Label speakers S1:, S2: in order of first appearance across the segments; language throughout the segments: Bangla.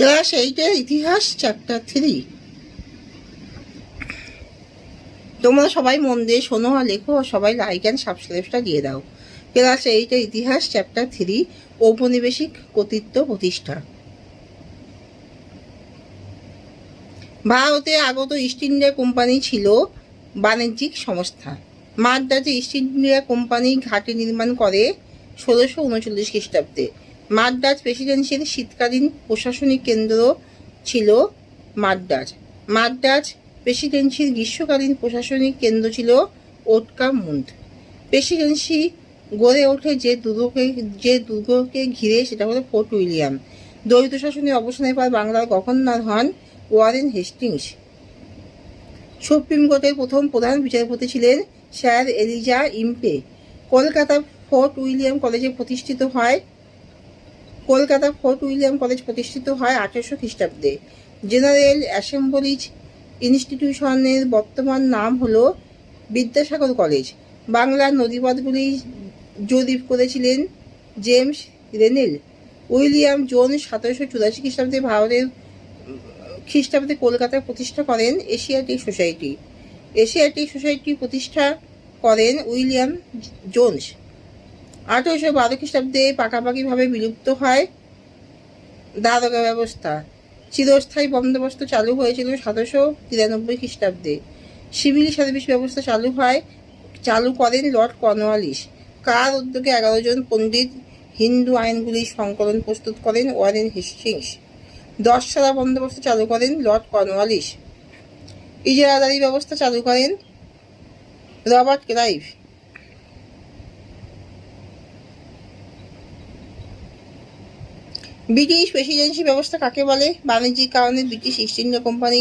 S1: ক্লাস এইটের ইতিহাস চ্যাপ্টার 3। তোমরা সবাই মন দিয়ে শোনো আর লেখো, আর সবাই লাইক অ্যান্ড সাবস্ক্রাইবটা দিয়ে দাও। ক্লাস এইটের ইতিহাস চ্যাপ্টার 3, ঔপনিবেশিক কর্তৃত্ব প্রতিষ্ঠা। ভারতে আগত ইস্ট ইন্ডিয়া কোম্পানি ছিল বাণিজ্যিক সংস্থা। মাদ্রাজে ইস্ট ইন্ডিয়া কোম্পানি ঘাঁটি নির্মাণ করে 1639 খ্রিস্টাব্দে। মাদ্রাজ প্রেসিডেন্সির শীতকালীন প্রশাসনিক কেন্দ্র ছিল মাদ্রাজ। মাদ্রাজ প্রেসিডেন্সির গ্রীষ্মকালীন প্রশাসনিক কেন্দ্র ছিল ওটকামুন্ড। প্রেসিডেন্সি গড়ে ওঠে যে দুর্গকে ঘিরে, সেটা হলো ফোর্ট উইলিয়াম। দ্বৈত শাসনের অবসানের পর বাংলার গভর্নর হন ওয়ারেন হেস্টিংস। সুপ্রিম কোর্টের প্রথম প্রধান বিচারপতি ছিলেন sir Eliza Impey. Kolkata fort William college প্রতিষ্ঠিত হয় 1800 খ্রিস্টাব্দে। জেনারেল অ্যাসেম্বলিজ ইনস্টিটিউশনের বর্তমান নাম হলো বিদ্যাসাগর কলেজ। বাংলার নদীপথগুলি জরিপ করেছিলেন জেমস রেনেল। উইলিয়াম জোন্স 1784 খ্রিস্টাব্দে কলকাতায় প্রতিষ্ঠা করেন এশিয়াটিক সোসাইটি প্রতিষ্ঠা করেন উইলিয়াম জোন্স। 1812 খ্রিস্টাব্দে পাকাপাকিভাবে বিলুপ্ত হয় দারোগা ব্যবস্থা। চিরস্থায়ী বন্দোবস্ত চালু হয়েছিল 1793 খ্রিস্টাব্দে। সিভিল সার্ভিস ব্যবস্থা চালু করেন লর্ড কর্নওয়ালিস। কার উদ্যোগে 11 জন পণ্ডিত হিন্দু আইনগুলির সংকলন প্রস্তুত করেন ওয়ারেন হেস্টিংস। 10 সালা বন্দোবস্ত চালু করেন লর্ড কর্নওয়ালিস। ইজারাদারি ব্যবস্থা চালু করেন রবার্ট ক্লাইভ। ব্রিটিশ প্রেসিডেন্সি ব্যবস্থা কাকে বলে? বাণিজ্যিক কারণে ব্রিটিশ ইস্ট ইন্ডিয়া কোম্পানি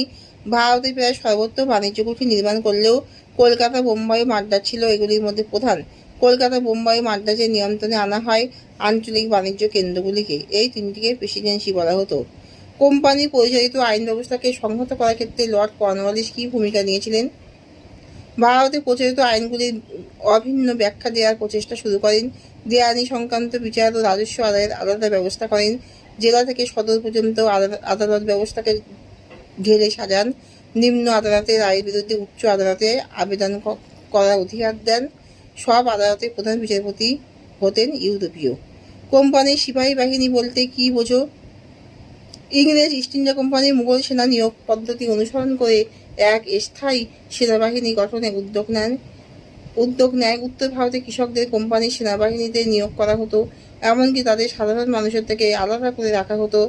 S1: ভারতে প্রায় সর্বত্র বাণিজ্য কুঠি নির্মাণ করলেও কলকাতা, বোম্বাই ও মাদ্রাজ ছিল এগুলির মধ্যে প্রধান। কলকাতা, বোম্বাই ও মাদ্রাজের নিয়ন্ত্রণে আনা হয় আঞ্চলিক বাণিজ্য কেন্দ্রগুলিকে। এই তিনটিকে প্রেসিডেন্সি বলা হতো। কোম্পানি পরিচালিত আইন ব্যবস্থাকে সংহত করার ক্ষেত্রে লর্ড কর্নওয়ালিস কী ভূমিকা নিয়েছিলেন? ভারতে প্রচলিত আইনগুলির অভিন্ন ব্যাখ্যা দেওয়ার প্রচেষ্টা শুরু করেন। দেওয়ানি সংক্রান্ত বিচার ও রাজস্ব আদায়ের আলাদা ব্যবস্থা করেন। জেলা থেকে সদর পর্যন্ত আদালত ব্যবস্থাকে ঘিরে সাজান। নিম্ন আদালতের রায়ের বিরুদ্ধে উচ্চ আদালতে আবেদন করার অধিকার দেন। সব আদালতের প্রধান বিচারপতি হতেন ইউরোপীয়। কোম্পানির সিপাহী বাহিনী বলতে কি বোঝো? ইংরেজ ইস্ট ইন্ডিয়া কোম্পানি মুঘল সেনা নিয়োগ পদ্ধতি অনুসরণ করে এক স্থায়ী সেনাবাহিনী গঠনে উদ্যোগ নেয়। উত্তর ভারতে কৃষকদের কোম্পানির সেনাবাহিনীতে নিয়োগ করা হতো, এমনকি তাদের সাধারণ মানুষের থেকে আলাদা করে রাখা হতো।